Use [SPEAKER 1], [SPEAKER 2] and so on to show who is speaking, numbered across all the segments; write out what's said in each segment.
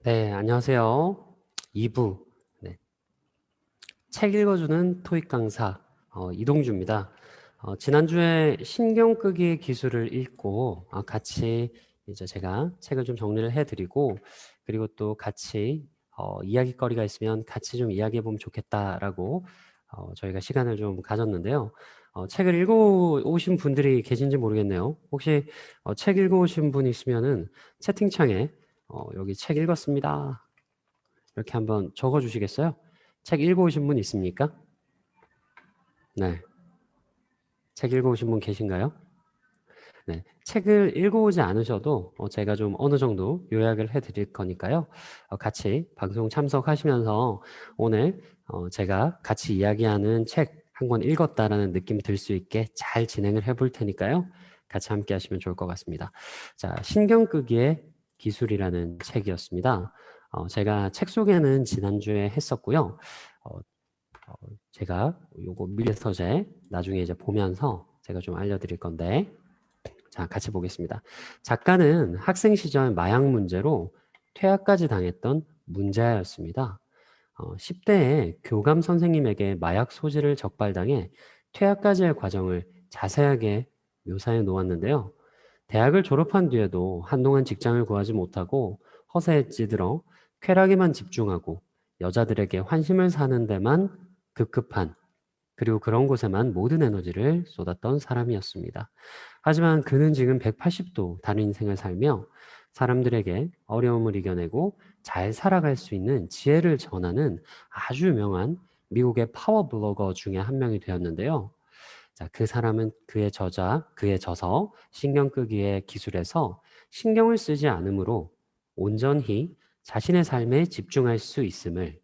[SPEAKER 1] 네, 안녕하세요. 2부 네, 책 읽어주는 토익 강사 이동주입니다. 지난주에 신경 끄기 기술을 읽고 같이 이제 제가 책을 좀 정리를 해드리고 그리고 또 같이 이야기거리가 있으면 같이 좀 이야기해 보면 좋겠다라고 저희가 시간을 좀 가졌는데요. 책을 읽어 오신 분들이 계신지 모르겠네요. 혹시 책 읽어 오신 분 있으면은 채팅창에 여기 책 읽었습니다. 이렇게 한번 적어 주시겠어요? 책 읽어 오신 분 있습니까? 네. 책 읽어 오신 분 계신가요? 네. 책을 읽어 오지 않으셔도 제가 좀 어느 정도 요약을 해 드릴 거니까요. 같이 방송 참석하시면서 오늘 제가 같이 이야기하는 책 한 권 읽었다라는 느낌이 들 수 있게 잘 진행을 해볼 테니까요. 같이 함께 하시면 좋을 것 같습니다. 자, 신경 끄기의 기술이라는 책이었습니다. 제가 책 소개는 지난주에 했었고요. 어, 어, 제가 요거 밀리 서재 나중에 이제 보면서 제가 좀 알려드릴 건데 자, 같이 보겠습니다. 작가는 학생 시절 마약 문제로 퇴학까지 당했던 문제아였습니다. 10대에 교감 선생님에게 마약 소지를 적발당해 퇴학까지의 과정을 자세하게 묘사해 놓았는데요. 대학을 졸업한 뒤에도 한동안 직장을 구하지 못하고 허세에 찌들어 쾌락에만 집중하고 여자들에게 환심을 사는 데만 급급한 그리고 그런 곳에만 모든 에너지를 쏟았던 사람이었습니다. 하지만 그는 지금 180도 다른 인생을 살며 사람들에게 어려움을 이겨내고 잘 살아갈 수 있는 지혜를 전하는 아주 유명한 미국의 파워 블로거 중에 한 명이 되었는데요. 자, 그 사람은 그의 저서 신경 끄기의 기술에서 신경을 쓰지 않으므로 온전히 자신의 삶에 집중할 수 있음을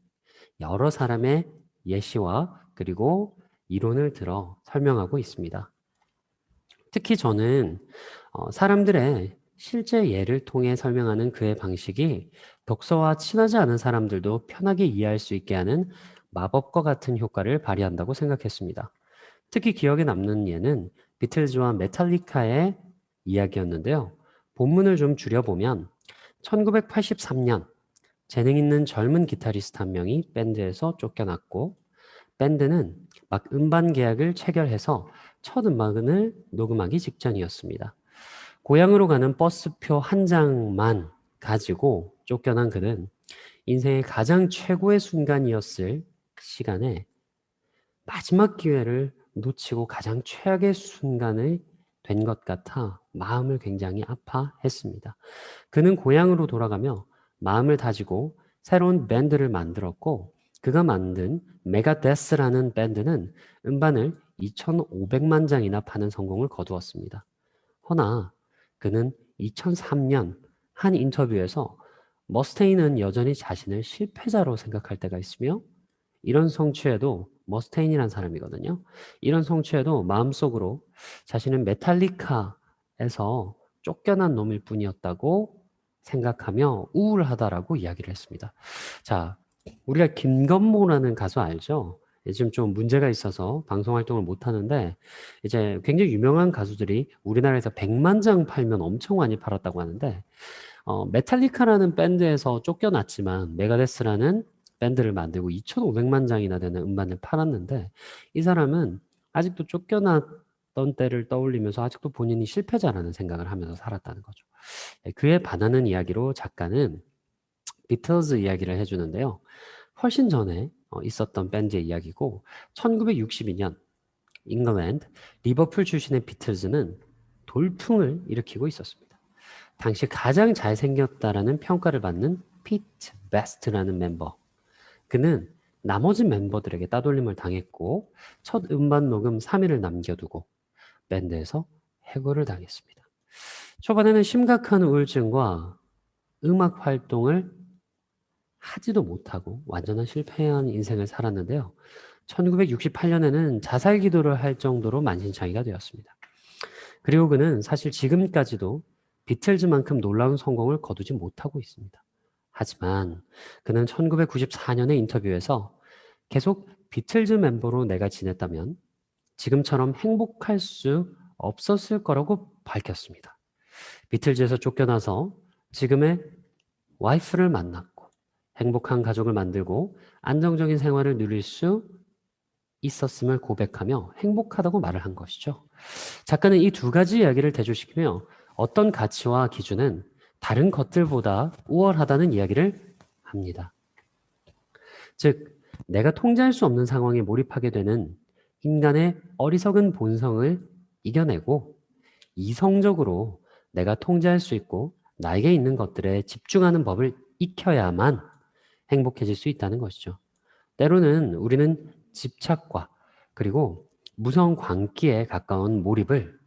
[SPEAKER 1] 여러 사람의 예시와 그리고 이론을 들어 설명하고 있습니다. 특히 저는 사람들의 실제 예를 통해 설명하는 그의 방식이 독서와 친하지 않은 사람들도 편하게 이해할 수 있게 하는 마법과 같은 효과를 발휘한다고 생각했습니다. 특히 기억에 남는 예는 비틀즈와 메탈리카의 이야기였는데요. 본문을 좀 줄여보면 1983년 재능 있는 젊은 기타리스트 한 명이 밴드에서 쫓겨났고 밴드는 막 음반 계약을 체결해서 첫 음반을 녹음하기 직전이었습니다. 고향으로 가는 버스표 한 장만 가지고 쫓겨난 그는 인생의 가장 최고의 순간이었을 시간에 마지막 기회를 놓치고 가장 최악의 순간이 된 것 같아 마음을 굉장히 아파했습니다. 그는 고향으로 돌아가며 마음을 다지고 새로운 밴드를 만들었고 그가 만든 메가데스라는 밴드는 음반을 2,500만 장이나 파는 성공을 거두었습니다. 허나 그는 2003년 한 인터뷰에서 머스테인은 여전히 자신을 실패자로 생각할 때가 있으며 이런 성취에도 머스테인이란 사람이거든요. 이런 성취에도 마음속으로 자신은 메탈리카에서 쫓겨난 놈일 뿐이었다고 생각하며 우울하다라고 이야기를 했습니다. 자, 우리가 김건모라는 가수 알죠? 요즘 좀 문제가 있어서 방송 활동을 못 하는데 이제 굉장히 유명한 가수들이 우리나라에서 100만 장 팔면 엄청 많이 팔았다고 하는데 메탈리카라는 밴드에서 쫓겨났지만 메가데스라는 밴드를 만들고 2,500만 장이나 되는 음반을 팔았는데 이 사람은 아직도 쫓겨났던 때를 떠올리면서 아직도 본인이 실패자라는 생각을 하면서 살았다는 거죠. 그에 반하는 이야기로 작가는 비틀즈 이야기를 해주는데요. 훨씬 전에 있었던 밴드의 이야기고 1962년 잉글랜드 리버풀 출신의 비틀즈는 돌풍을 일으키고 있었습니다. 당시 가장 잘생겼다라는 평가를 받는 피트 베스트라는 멤버. 그는 나머지 멤버들에게 따돌림을 당했고 첫 음반 녹음 3일을 남겨두고 밴드에서 해고를 당했습니다. 초반에는 심각한 우울증과 음악 활동을 하지도 못하고 완전한 실패한 인생을 살았는데요. 1968년에는 자살 기도를 할 정도로 만신창이가 되었습니다. 그리고 그는 사실 지금까지도 비틀즈만큼 놀라운 성공을 거두지 못하고 있습니다. 하지만 그는 1994년의 인터뷰에서 계속 비틀즈 멤버로 내가 지냈다면 지금처럼 행복할 수 없었을 거라고 밝혔습니다. 비틀즈에서 쫓겨나서 지금의 와이프를 만났고 행복한 가족을 만들고 안정적인 생활을 누릴 수 있었음을 고백하며 행복하다고 말을 한 것이죠. 작가는 이 두 가지 이야기를 대조시키며 어떤 가치와 기준은 다른 것들보다 우월하다는 이야기를 합니다. 즉, 내가 통제할 수 없는 상황에 몰입하게 되는 인간의 어리석은 본성을 이겨내고 이성적으로 내가 통제할 수 있고 나에게 있는 것들에 집중하는 법을 익혀야만 행복해질 수 있다는 것이죠. 때로는 우리는 집착과 그리고 무서운 광기에 가까운 몰입을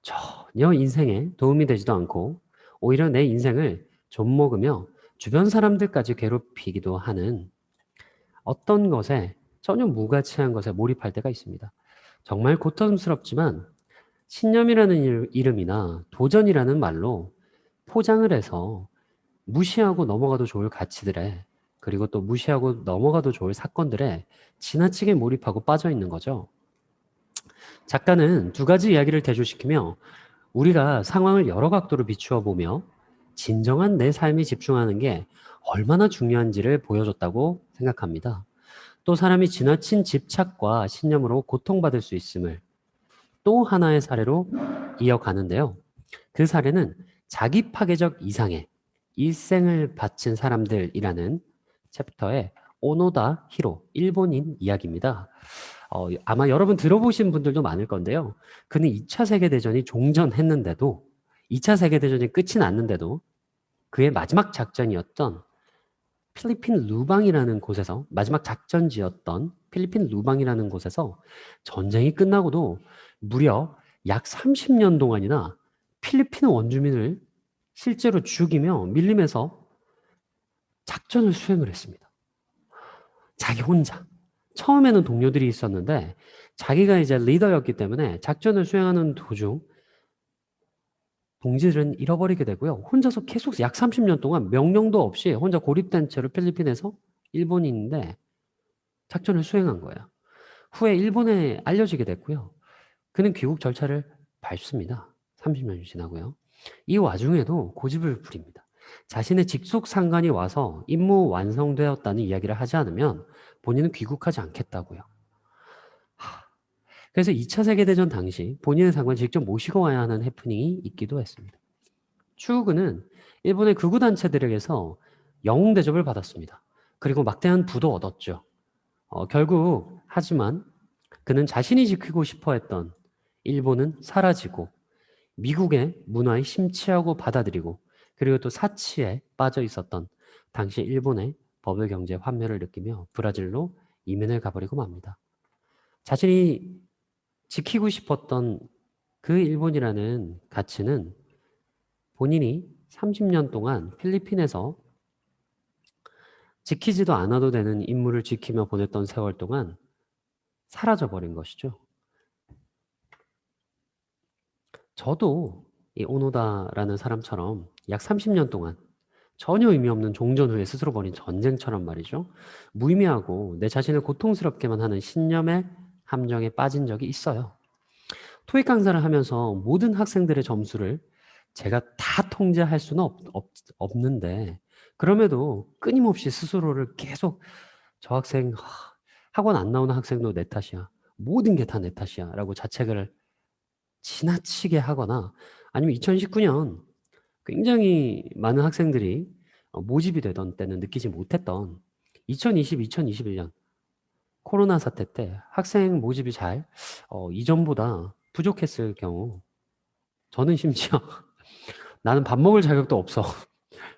[SPEAKER 1] 전혀 인생에 도움이 되지도 않고 오히려 내 인생을 좀먹으며 주변 사람들까지 괴롭히기도 하는 어떤 것에 전혀 무가치한 것에 몰입할 때가 있습니다. 정말 고통스럽지만 신념이라는 이름이나 도전이라는 말로 포장을 해서 무시하고 넘어가도 좋을 가치들에 그리고 또 무시하고 넘어가도 좋을 사건들에 지나치게 몰입하고 빠져 있는 거죠. 작가는 두 가지 이야기를 대조시키며 우리가 상황을 여러 각도로 비추어 보며 진정한 내 삶에 집중하는 게 얼마나 중요한지를 보여줬다고 생각합니다. 또 사람이 지나친 집착과 신념으로 고통받을 수 있음을 또 하나의 사례로 이어가는데요. 그 사례는 자기 파괴적 이상에 일생을 바친 사람들이라는 챕터의 오노다 히로, 일본인 이야기입니다. 아마 여러분 들어보신 분들도 많을 건데요. 그는 2차 세계대전이 종전했는데도 2차 세계대전이 끝이 났는데도 그의 마지막 작전이었던 필리핀 루방이라는 곳에서 마지막 작전지였던 필리핀 루방이라는 곳에서 전쟁이 끝나고도 무려 약 30년 동안이나 필리핀 원주민을 실제로 죽이며 밀림에서 작전을 수행을 했습니다. 자기 혼자. 처음에는 동료들이 있었는데 자기가 이제 리더였기 때문에 작전을 수행하는 도중 동지들은 잃어버리게 되고요. 혼자서 계속 약 30년 동안 명령도 없이 혼자 고립된 채로 필리핀에서 일본인인데 작전을 수행한 거예요. 후에 일본에 알려지게 됐고요. 그는 귀국 절차를 밟습니다. 30년이 지나고요. 이 와중에도 고집을 부립니다. 자신의 직속 상관이 와서 임무 완성되었다는 이야기를 하지 않으면 본인은 귀국하지 않겠다고요. 그래서 2차 세계대전 당시 본인의 상관을 직접 모시고 와야 하는 해프닝이 있기도 했습니다. 추우그는 일본의 극우 단체들에게서 영웅 대접을 받았습니다. 그리고 막대한 부도 얻었죠. 결국 하지만 그는 자신이 지키고 싶어 했던 일본은 사라지고 미국의 문화에 심취하고 받아들이고 그리고 또 사치에 빠져 있었던 당시 일본의 버블 경제 환멸을 느끼며 브라질로 이민을 가버리고 맙니다. 자신이 지키고 싶었던 그 일본이라는 가치는 본인이 30년 동안 필리핀에서 지키지도 않아도 되는 임무를 지키며 보냈던 세월 동안 사라져버린 것이죠. 저도 이 오노다라는 사람처럼 약 30년 동안 전혀 의미 없는 종전 후에 스스로 벌인 전쟁처럼 말이죠. 무의미하고 내 자신을 고통스럽게만 하는 신념의 함정에 빠진 적이 있어요. 토익 강사를 하면서 모든 학생들의 점수를 제가 다 통제할 수는 없는데 그럼에도 끊임없이 스스로를 계속 저 학생 학원 안 나오는 학생도 내 탓이야. 모든 게 다 내 탓이야 라고 자책을 지나치게 하거나 아니면 2019년 굉장히 많은 학생들이 모집이 되던 때는 느끼지 못했던 2020, 2021년 코로나 사태 때 학생 모집이 잘 이전보다 부족했을 경우 저는 심지어 나는 밥 먹을 자격도 없어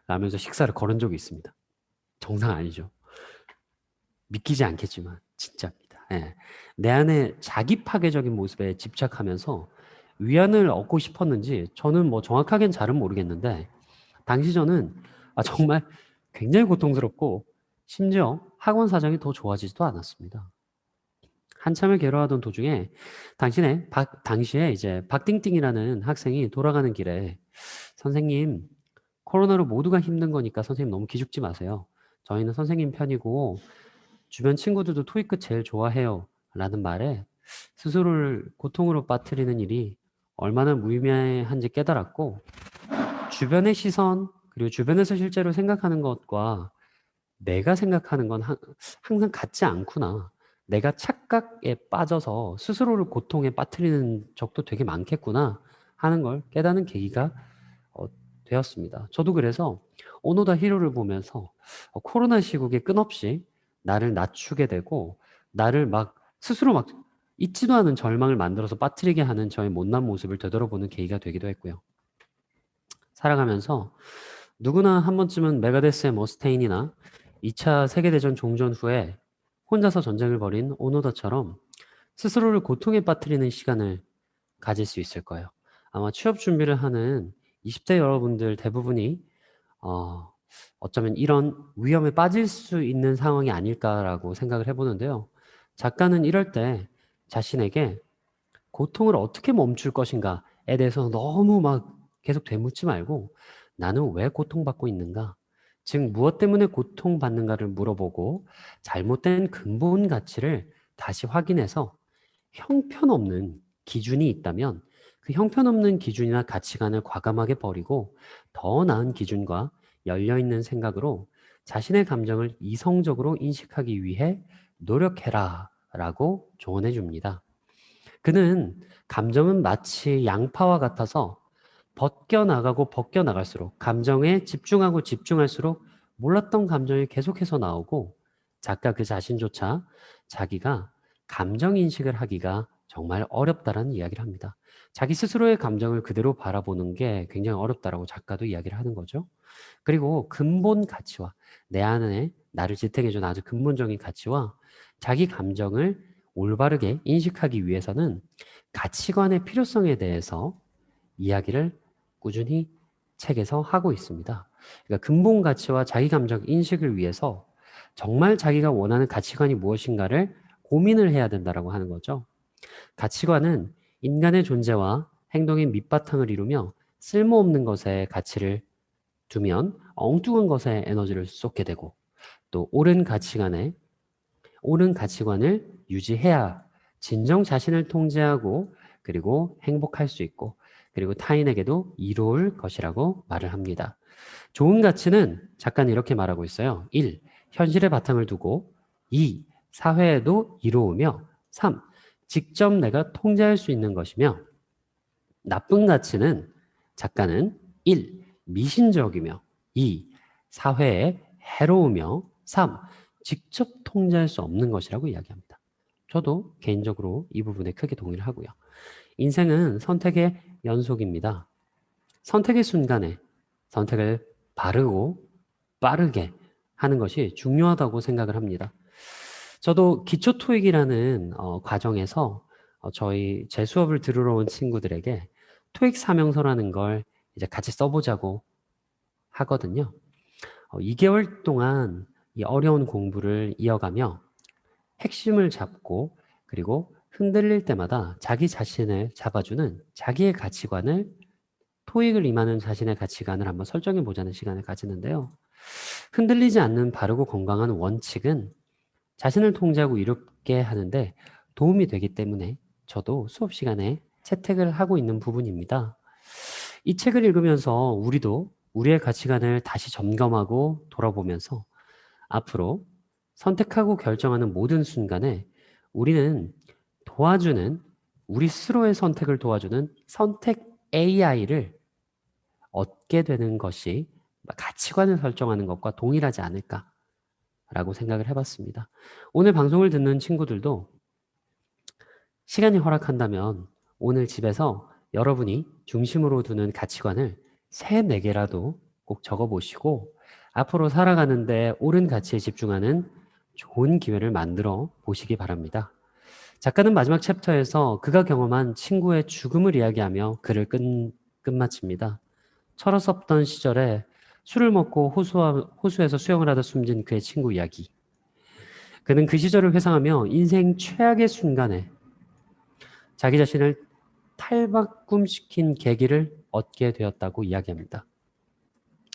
[SPEAKER 1] 라면서 식사를 거른 적이 있습니다. 정상 아니죠. 믿기지 않겠지만 진짜입니다. 예. 내 안에 자기 파괴적인 모습에 집착하면서 위안을 얻고 싶었는지 저는 뭐 정확하게는 잘은 모르겠는데 당시 저는 정말 굉장히 고통스럽고 심지어 학원 사정이 더 좋아지지도 않았습니다. 한참을 괴로워하던 도중에 당시에 이제 박띵띵이라는 학생이 돌아가는 길에 선생님 코로나로 모두가 힘든 거니까 선생님 너무 기죽지 마세요. 저희는 선생님 편이고 주변 친구들도 토익 끝 제일 좋아해요. 라는 말에 스스로를 고통으로 빠뜨리는 일이 얼마나 무의미한지 깨달았고 주변의 시선 그리고 주변에서 실제로 생각하는 것과 내가 생각하는 건 항상 같지 않구나. 내가 착각에 빠져서 스스로를 고통에 빠뜨리는 적도 되게 많겠구나 하는 걸 깨닫는 계기가 어, 되었습니다. 저도 그래서 오노다 히로를 보면서 코로나 시국에 끝없이 나를 낮추게 되고 나를 막 스스로 막 있지도 않은 절망을 만들어서 빠뜨리게 하는 저의 못난 모습을 되돌아보는 계기가 되기도 했고요. 살아가면서 누구나 한 번쯤은 메가데스의 머스테인이나 2차 세계대전 종전 후에 혼자서 전쟁을 벌인 오노다처럼 스스로를 고통에 빠뜨리는 시간을 가질 수 있을 거예요. 아마 취업 준비를 하는 20대 여러분들 대부분이 어, 어쩌면 이런 위험에 빠질 수 있는 상황이 아닐까라고 생각을 해보는데요. 작가는 이럴 때 자신에게 고통을 어떻게 멈출 것인가에 대해서 너무 막 계속 되묻지 말고 나는 왜 고통받고 있는가? 즉, 무엇 때문에 고통받는가를 물어보고 잘못된 근본 가치를 다시 확인해서 형편없는 기준이 있다면 그 형편없는 기준이나 가치관을 과감하게 버리고 더 나은 기준과 열려있는 생각으로 자신의 감정을 이성적으로 인식하기 위해 노력해라 라고 조언해 줍니다. 그는 감정은 마치 양파와 같아서 벗겨나가고 벗겨나갈수록 감정에 집중하고 집중할수록 몰랐던 감정이 계속해서 나오고 작가 그 자신조차 자기가 감정 인식을 하기가 정말 어렵다라는 이야기를 합니다. 자기 스스로의 감정을 그대로 바라보는 게 굉장히 어렵다라고 작가도 이야기를 하는 거죠. 그리고 근본 가치와 내 안에 나를 지탱해준 아주 근본적인 가치와 자기 감정을 올바르게 인식하기 위해서는 가치관의 필요성에 대해서 이야기를 꾸준히 책에서 하고 있습니다. 그러니까 근본 가치와 자기 감정 인식을 위해서 정말 자기가 원하는 가치관이 무엇인가를 고민을 해야 된다라고 하는 거죠. 가치관은 인간의 존재와 행동의 밑바탕을 이루며 쓸모없는 것에 가치를 두면 엉뚱한 것에 에너지를 쏟게 되고 또 옳은 가치관을 유지해야 진정 자신을 통제하고 그리고 행복할 수 있고 그리고 타인에게도 이로울 것이라고 말을 합니다. 좋은 가치는 작가는 이렇게 말하고 있어요. 1. 현실의 바탕을 두고 2. 사회에도 이로우며 3. 직접 내가 통제할 수 있는 것이며 나쁜 가치는 작가는 1. 미신적이며 2. 사회에 해로우며 3. 직접 통제할 수 없는 것이라고 이야기합니다. 저도 개인적으로 이 부분에 크게 동의를 하고요. 인생은 선택의 연속입니다. 선택의 순간에 선택을 바르고 빠르게 하는 것이 중요하다고 생각을 합니다. 저도 기초 토익이라는 과정에서 제 수업을 들으러 온 친구들에게 토익 사명서라는 걸 이제 같이 써보자고 하거든요. 2개월 동안 이 어려운 공부를 이어가며 핵심을 잡고 그리고 흔들릴 때마다 자기 자신을 잡아주는 자기의 가치관을 토익을 임하는 자신의 가치관을 한번 설정해 보자는 시간을 가지는데요. 흔들리지 않는 바르고 건강한 원칙은 자신을 통제하고 이롭게 하는데 도움이 되기 때문에 저도 수업 시간에 채택을 하고 있는 부분입니다. 이 책을 읽으면서 우리도 우리의 가치관을 다시 점검하고 돌아보면서 앞으로 선택하고 결정하는 모든 순간에 우리는 우리 스스로의 선택을 도와주는 선택 AI를 얻게 되는 것이 가치관을 설정하는 것과 동일하지 않을까라고 생각을 해봤습니다. 오늘 방송을 듣는 친구들도 시간이 허락한다면 오늘 집에서 여러분이 중심으로 두는 가치관을 3, 4개라도 꼭 적어보시고 앞으로 살아가는데 옳은 가치에 집중하는 좋은 기회를 만들어 보시기 바랍니다. 작가는 마지막 챕터에서 그가 경험한 친구의 죽음을 이야기하며 글을 끝마칩니다. 철없었던 시절에 술을 먹고 호수에서 수영을 하다 숨진 그의 친구 이야기. 그는 그 시절을 회상하며 인생 최악의 순간에 자기 자신을 탈바꿈시킨 계기를 얻게 되었다고 이야기합니다.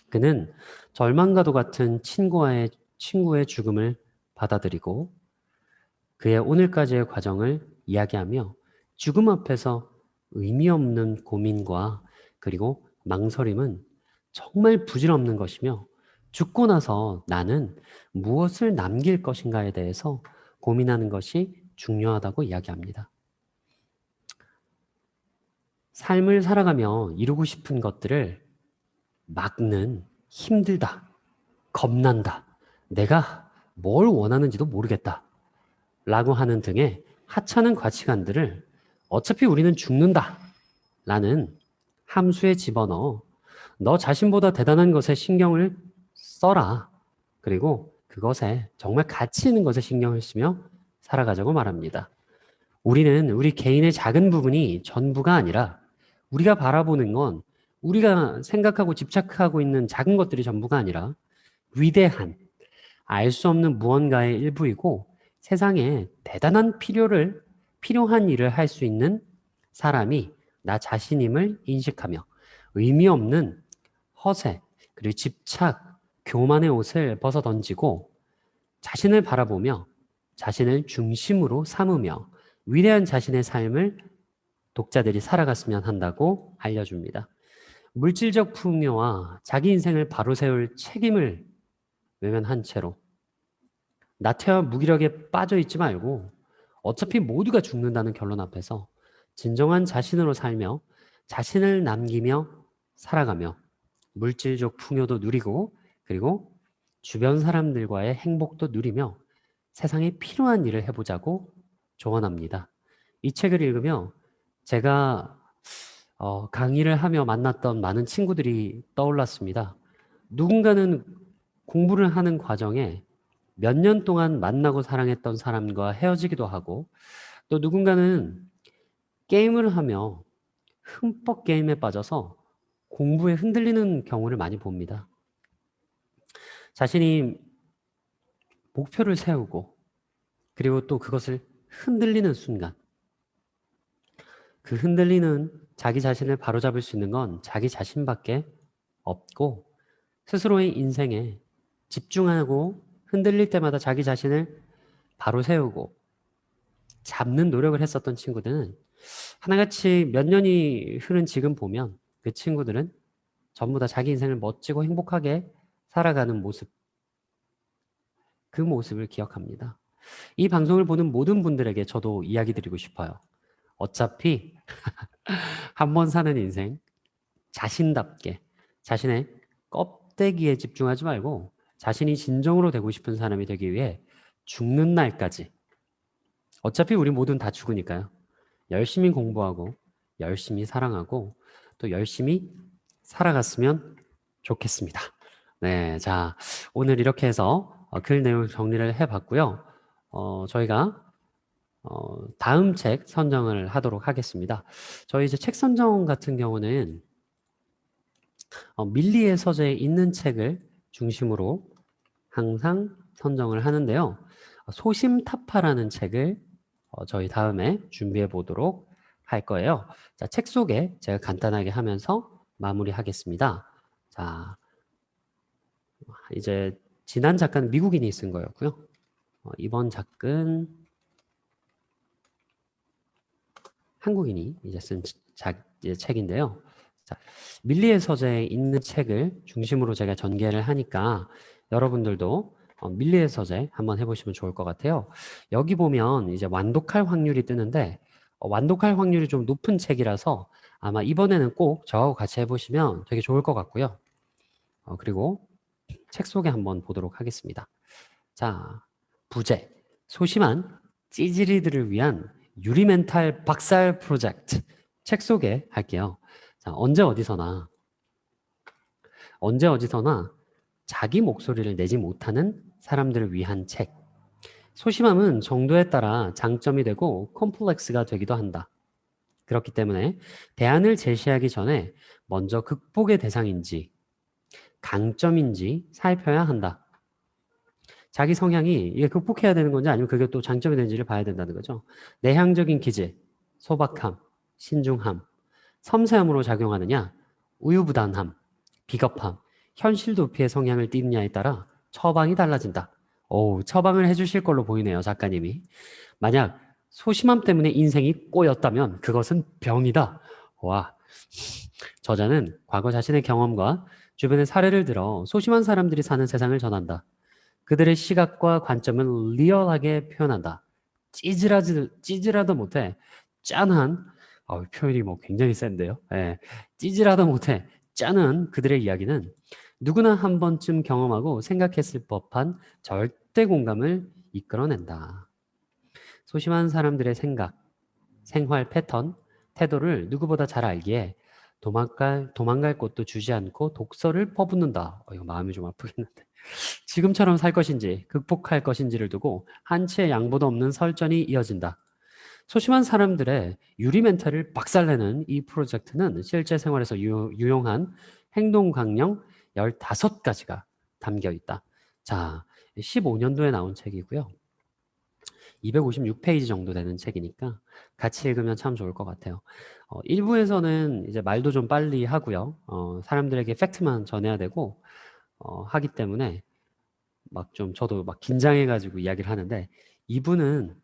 [SPEAKER 1] 그는 절망과도 같은 친구의 죽음을 받아들이고 그의 오늘까지의 과정을 이야기하며 죽음 앞에서 의미 없는 고민과 그리고 망설임은 정말 부질없는 것이며 죽고 나서 나는 무엇을 남길 것인가에 대해서 고민하는 것이 중요하다고 이야기합니다. 삶을 살아가며 이루고 싶은 것들을 막는 힘들다, 겁난다, 내가 뭘 원하는지도 모르겠다 라고 하는 등의 하찮은 가치관들을 어차피 우리는 죽는다 라는 함수에 집어넣어 너 자신보다 대단한 것에 신경을 써라. 그리고 그것에 정말 가치 있는 것에 신경을 쓰며 살아가자고 말합니다. 우리는 우리 개인의 작은 부분이 전부가 아니라 우리가 바라보는 건 우리가 생각하고 집착하고 있는 작은 것들이 전부가 아니라 위대한 알 수 없는 무언가의 일부이고 세상에 대단한 필요한 일을 할 수 있는 사람이 나 자신임을 인식하며 의미 없는 허세, 그리고 집착, 교만의 옷을 벗어 던지고 자신을 바라보며 자신을 중심으로 삼으며 위대한 자신의 삶을 독자들이 살아갔으면 한다고 알려줍니다. 물질적 풍요와 자기 인생을 바로 세울 책임을 외면한 채로 나태와 무기력에 빠져 있지 말고 어차피 모두가 죽는다는 결론 앞에서 진정한 자신으로 살며 자신을 남기며 살아가며 물질적 풍요도 누리고 그리고 주변 사람들과의 행복도 누리며 세상에 필요한 일을 해보자고 조언합니다. 이 책을 읽으며 제가 강의를 하며 만났던 많은 친구들이 떠올랐습니다. 누군가는 공부를 하는 과정에 몇 년 동안 만나고 사랑했던 사람과 헤어지기도 하고 또 누군가는 게임을 하며 흠뻑 게임에 빠져서 공부에 흔들리는 경우를 많이 봅니다. 자신이 목표를 세우고 그리고 또 그것을 흔들리는 순간 그 흔들리는 자기 자신을 바로잡을 수 있는 건 자기 자신밖에 없고 스스로의 인생에 집중하고 흔들릴 때마다 자기 자신을 바로 세우고 잡는 노력을 했었던 친구들은 하나같이 몇 년이 흐른 지금 보면 그 친구들은 전부 다 자기 인생을 멋지고 행복하게 살아가는 모습, 그 모습을 기억합니다. 이 방송을 보는 모든 분들에게 저도 이야기 드리고 싶어요. 어차피 한 번 사는 인생 자신답게 자신의 껍데기에 집중하지 말고 자신이 진정으로 되고 싶은 사람이 되기 위해 죽는 날까지 어차피 우리 모두는 다 죽으니까요. 열심히 공부하고 열심히 사랑하고 또 열심히 살아갔으면 좋겠습니다. 네, 자 오늘 이렇게 해서 글 내용 정리를 해봤고요. 저희가 다음 책 선정을 하도록 하겠습니다. 저희 이제 책 선정 같은 경우는 밀리의 서재에 있는 책을 중심으로 항상 선정을 하는데요. 소심타파라는 책을 저희 다음에 준비해 보도록 할 거예요. 자, 책 소개 제가 간단하게 하면서 마무리하겠습니다. 자, 이제 지난 작가는 미국인이 쓴 거였고요. 이번 작은 한국인이 이제 쓴 책인데요. 자, 밀리의 서재에 있는 책을 중심으로 제가 전개를 하니까 여러분들도 밀리의 서재 한번 해보시면 좋을 것 같아요. 여기 보면 이제 완독할 확률이 뜨는데 완독할 확률이 좀 높은 책이라서 아마 이번에는 꼭 저하고 같이 해보시면 되게 좋을 것 같고요. 그리고 책 소개 한번 보도록 하겠습니다. 자, 부제 소심한 찌질이들을 위한 유리멘탈 박살 프로젝트 책 소개 할게요. 자, 언제 어디서나 자기 목소리를 내지 못하는 사람들을 위한 책. 소심함은 정도에 따라 장점이 되고 컴플렉스가 되기도 한다. 그렇기 때문에 대안을 제시하기 전에 먼저 극복의 대상인지 강점인지 살펴야 한다. 자기 성향이 이게 극복해야 되는 건지 아니면 그게 또 장점이 되는지를 봐야 된다는 거죠. 내향적인 기질, 소박함, 신중함, 섬세함으로 작용하느냐, 우유부단함, 비겁함, 현실 도피의 성향을 띠느냐에 따라 처방이 달라진다. 오, 처방을 해주실 걸로 보이네요, 작가님이. 만약 소심함 때문에 인생이 꼬였다면 그것은 병이다. 와, 저자는 과거 자신의 경험과 주변의 사례를 들어 소심한 사람들이 사는 세상을 전한다. 그들의 시각과 관점을 리얼하게 표현한다. 찌질하도 못해 짠한 표현이 뭐 굉장히 센데요. 예, 찌질하도 못해 짠한 그들의 이야기는 누구나 한 번쯤 경험하고 생각했을 법한 절대 공감을 이끌어낸다. 소심한 사람들의 생각, 생활 패턴, 태도를 누구보다 잘 알기에 도망갈 곳도 주지 않고 독서를 퍼붓는다. 이거 마음이 좀 아프겠는데. 지금처럼 살 것인지 극복할 것인지를 두고 한치의 양보도 없는 설전이 이어진다. 소심한 사람들의 유리 멘탈을 박살내는 이 프로젝트는 실제 생활에서 유용한 행동 강령 15가지가 담겨 있다. 자, 15년도에 나온 책이고요. 256페이지 정도 되는 책이니까 같이 읽으면 참 좋을 것 같아요. 1부에서는 이제 말도 좀 빨리 하고요. 사람들에게 팩트만 전해야 되고 하기 때문에 막 좀 저도 막 긴장해가지고 이야기를 하는데 2부는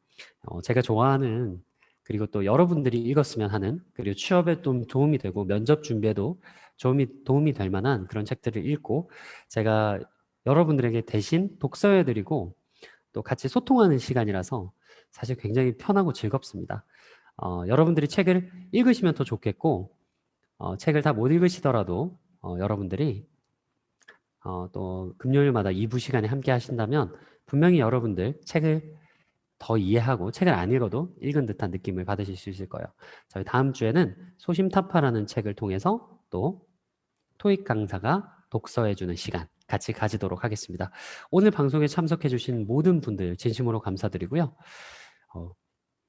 [SPEAKER 1] 제가 좋아하는 그리고 또 여러분들이 읽었으면 하는 그리고 취업에 좀 도움이 되고 면접 준비에도 도움이 될 만한 그런 책들을 읽고 제가 여러분들에게 대신 독서해드리고 또 같이 소통하는 시간이라서 사실 굉장히 편하고 즐겁습니다. 여러분들이 책을 읽으시면 더 좋겠고 책을 다 못 읽으시더라도 여러분들이 또 금요일마다 2부 시간에 함께 하신다면 분명히 여러분들 책을 더 이해하고 책을 안 읽어도 읽은 듯한 느낌을 받으실 수 있을 거예요. 저희 다음 주에는 소심타파라는 책을 통해서 또 토익 강사가 독서해주는 시간 같이 가지도록 하겠습니다. 오늘 방송에 참석해주신 모든 분들 진심으로 감사드리고요.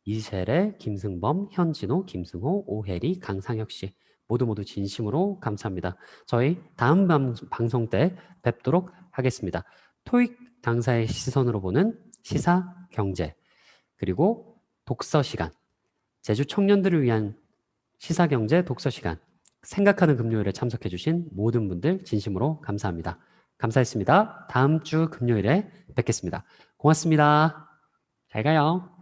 [SPEAKER 1] 이세례, 김승범, 현진호, 김승호, 오혜리, 강상혁 씨 모두 진심으로 감사합니다. 저희 다음 방송 때 뵙도록 하겠습니다. 토익 강사의 시선으로 보는 시사 경제 그리고 독서 시간 제주 청년들을 위한 시사 경제 독서 시간 생각하는 금요일에 참석해 주신 모든 분들 진심으로 감사합니다. 감사했습니다. 다음 주 금요일에 뵙겠습니다. 고맙습니다. 잘 가요.